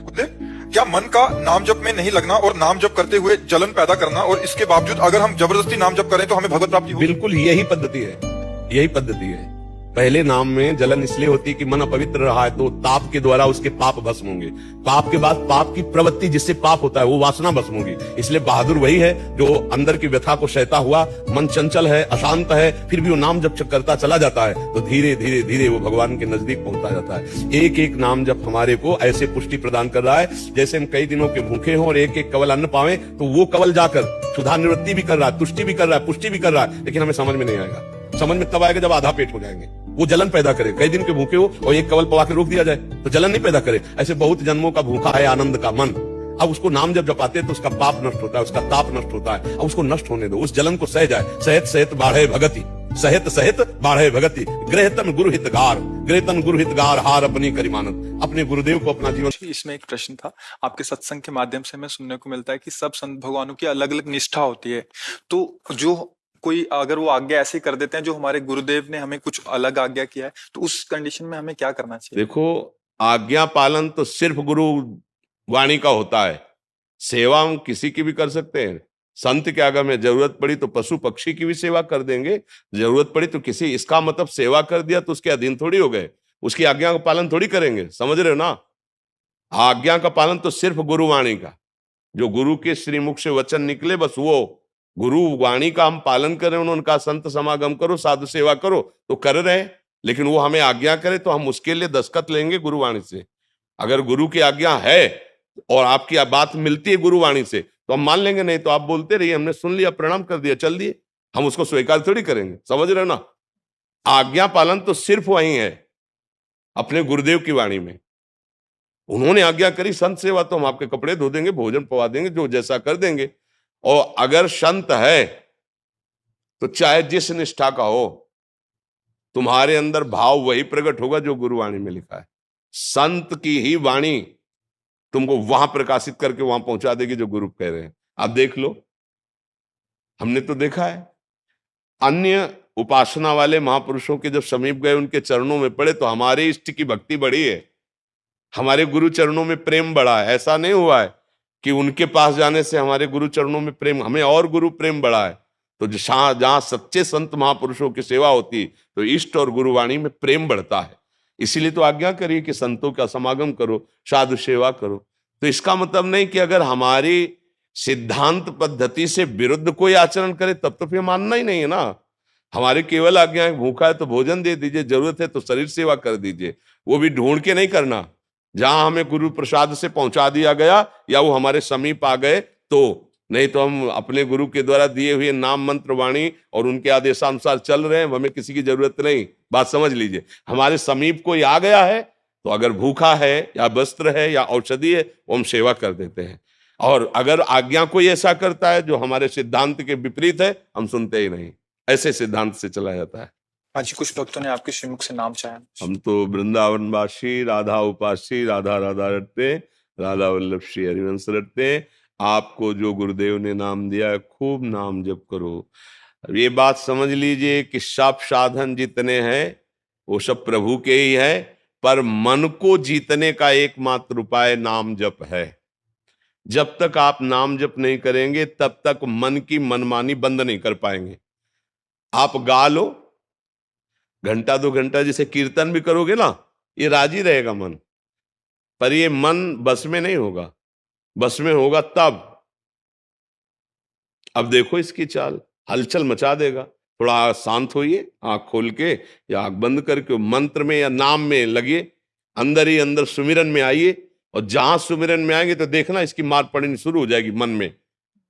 कुत्ते, क्या मन का नाम जप में नहीं लगना और नाम जप करते हुए जलन पैदा करना और इसके बावजूद अगर हम जबरदस्ती नाम जप करें तो हमें भगवत प्राप्ति होगी? बिल्कुल यही पद्धति है, यही पद्धति है। पहले नाम में जलन इसलिए होती है कि मन अपवित्र रहा है तो ताप के द्वारा उसके पाप भस्म होंगे। पाप के बाद पाप की प्रवृत्ति जिससे पाप होता है वो वासना भस्म होगी। इसलिए बहादुर वही है जो अंदर की व्यथा को सहता हुआ, मन चंचल है, अशांत है, फिर भी वो नाम जप करता चला जाता है तो धीरे धीरे धीरे वो भगवान के नजदीक पहुंचता जाता है। एक एक नाम जप हमारे को ऐसे पुष्टि प्रदान कर रहा है जैसे हम कई दिनों के भूखे हों और एक एक कवल अन्न पावे तो वो कवल जाकर सुधा निवृत्ति भी कर रहा है, तुष्टि भी कर रहा है, पुष्टि भी कर रहा है। लेकिन हमें समझ में नहीं आएगा। समझ में तब आएगा जब आधा पेट हो जाएंगे। वो जलन पैदा करे। कई दिन के भूखे हो और एक कवल पवा के रोक दिया जाए तो जलन नहीं पैदा करे। ऐसे बहुत जन्मों का भूखा है आनंद का मन, अब उसको नाम जब जपाते हैं तो उसका पाप नष्ट होता है, उसका ताप नष्ट होता है। अब उसको नष्ट होने दो, उस जलन को सह जाए। सहित सहित बाढ़े भगति, सहित सहित बाढ़े भगति, गृहतन गुरु हितगार, गृहतन गुरु हितगार हार अपनी करिमानत। अपने गुरुदेव को अपना जीवन। इसमें एक प्रश्न था, आपके सत्संग के माध्यम से हमें सुनने को मिलता है कि सब संत भगवानों की अलग अलग निष्ठा होती है। तो जो कोई अगर वो आज्ञा ऐसे कर देते हैं जो हमारे गुरुदेव ने हमें कुछ अलग आज्ञा किया है तो उस कंडीशन में हमें क्या करना चाहिए? देखो, आज्ञा पालन तो सिर्फ गुरु वाणी का होता है। सेवा हम किसी की भी कर सकते हैं। संत के आगे में जरूरत पड़ी तो पशु पक्षी की भी सेवा कर देंगे, जरूरत पड़ी तो किसी, इसका मतलब सेवा कर दिया तो उसके अधीन थोड़ी हो गए, उसकी आज्ञा का पालन थोड़ी करेंगे। समझ रहे हो ना? आज्ञा का पालन तो सिर्फ गुरु वाणी का, जो गुरु के श्रीमुख से वचन निकले बस वो गुरु वाणी का हम पालन करें। उन्होंने कहा संत समागम करो, साधु सेवा करो, तो कर रहे हैं। लेकिन वो हमें आज्ञा करे तो हम उसके लिए दस्तखत लेंगे गुरुवाणी से। अगर गुरु की आज्ञा है और आपकी बात मिलती है गुरुवाणी से तो हम मान लेंगे, नहीं तो आप बोलते रहिए, हमने सुन लिया, प्रणाम कर दिया, चल दिए। हम उसको स्वीकार थोड़ी करेंगे। समझ रहे हो ना? आज्ञा पालन तो सिर्फ वही है अपने गुरुदेव की वाणी में। उन्होंने आज्ञा करी संत सेवा तो हम आपके कपड़े धो देंगे, भोजन पवा देंगे, जो जैसा कर देंगे। और अगर संत है तो चाहे जिस निष्ठा का हो, तुम्हारे अंदर भाव वही प्रकट होगा जो गुरुवाणी में लिखा है। संत की ही वाणी तुमको वहां प्रकाशित करके वहां पहुंचा देगी जो गुरु कह रहे हैं। आप देख लो, हमने तो देखा है अन्य उपासना वाले महापुरुषों के जब समीप गए, उनके चरणों में पड़े तो हमारे इष्ट की भक्ति बढ़ी है, हमारे गुरु चरणों में प्रेम बढ़ा है। ऐसा नहीं हुआ है कि उनके पास जाने से हमारे गुरु चरणों में प्रेम, हमें और गुरु प्रेम बढ़ा है। तो जहां सच्चे संत महापुरुषों की सेवा होती तो इष्ट और गुरुवाणी में प्रेम बढ़ता है। इसीलिए तो आज्ञा करिए कि संतों का समागम करो, साधु सेवा करो। तो इसका मतलब नहीं कि अगर हमारी सिद्धांत पद्धति से विरुद्ध कोई आचरण करे तब तो फिर मानना ही नहीं है ना। हमारे केवल आज्ञा है, भूखा है तो भोजन दे दीजिए, जरूरत है तो शरीर सेवा कर दीजिए। वो भी ढूंढ के नहीं करना, जहां हमें गुरु प्रसाद से पहुंचा दिया गया या वो हमारे समीप आ गए तो। नहीं तो हम अपने गुरु के द्वारा दिए हुए नाम मंत्र वाणी और उनके आदेशानुसार चल रहे हैं, हमें किसी की जरूरत नहीं। बात समझ लीजिए, हमारे समीप कोई आ गया है तो अगर भूखा है या वस्त्र है या औषधि है वो हम सेवा कर देते हैं। और अगर आज्ञा कोई ऐसा करता है जो हमारे सिद्धांत के विपरीत है, हम सुनते ही नहीं। ऐसे सिद्धांत से चला जाता है। हाँ जी, कुछ भक्तों ने आपके श्रीमुख से नाम चाहा। हम तो वृंदावनवासी, राधा उपासी, राधा राधा रटते, राधा वल्लभ श्री हरिवंश रटते। आपको जो गुरुदेव ने नाम दिया है खूब नाम जप करो। ये बात समझ लीजिए कि सब साधन जितने हैं वो सब प्रभु के ही है, पर मन को जीतने का एकमात्र उपाय नाम जप है। जब तक आप नाम जप नहीं करेंगे तब तक मन की मनमानी बंद नहीं कर पाएंगे। आप गा लो घंटा 2 घंटा, जैसे कीर्तन भी करोगे ना, ये राजी रहेगा मन, पर ये मन बस में नहीं होगा। बस में होगा तब। अब देखो इसकी चाल, हलचल मचा देगा। थोड़ा शांत होइए, आंख खोल के या आंख बंद करके मंत्र में या नाम में लगिए, अंदर ही अंदर सुमिरन में आइए। और जहां सुमिरन में आएंगे तो देखना इसकी मार पड़नी शुरू हो जाएगी मन में।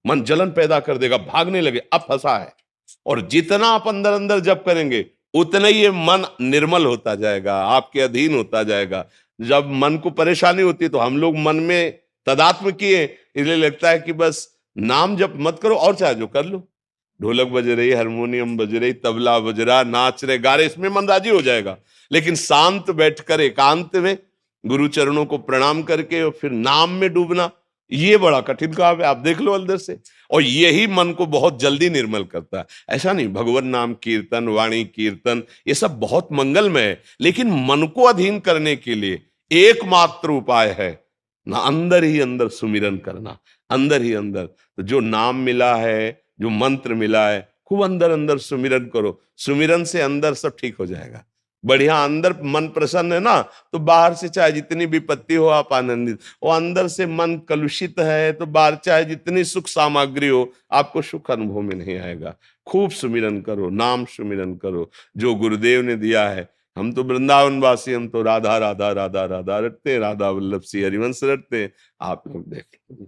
मन जलन पैदा कर देगा, भागने लगे, अब फंसा है। और जितना आप अंदर अंदर जप करेंगे उतना ही ये मन निर्मल होता जाएगा, आपके अधीन होता जाएगा। जब मन को परेशानी होती है तो हम लोग मन में तदात्म किए, इसलिए लगता है कि बस नाम जप मत करो और चाहे जो कर लो। ढोलक बज रही, हारमोनियम बज रही, तबला बज रहा, नाच रहे, गा रहे, इसमें मन राजी हो जाएगा। लेकिन शांत बैठकर एकांत में गुरु चरणों को प्रणाम करके और फिर नाम में डूबना, ये बड़ा कठिन काम है। आप देख लो अंदर से, और यही मन को बहुत जल्दी निर्मल करता है। ऐसा नहीं, भगवान नाम कीर्तन, वाणी कीर्तन, ये सब बहुत मंगलमय है, लेकिन मन को अधीन करने के लिए एकमात्र उपाय है ना अंदर ही अंदर सुमिरन करना, अंदर ही अंदर। तो जो नाम मिला है, जो मंत्र मिला है, खूब अंदर अंदर सुमिरन करो। सुमिरन से अंदर सब ठीक हो जाएगा। बढ़िया अंदर मन प्रसन्न है ना, तो बाहर से चाहे जितनी विपत्ति हो आप आनंदित। और अंदर से मन कलुषित है तो बाहर चाहे जितनी सुख सामग्री हो आपको सुख अनुभव में नहीं आएगा। खूब सुमिरन करो, नाम सुमिरन करो जो गुरुदेव ने दिया है। हम तो वृंदावन वासी, हम तो राधा राधा राधा राधा रटते हैं, राधा वल्लभ श्री हरिवंश रटते हैं। आप लोग देखें।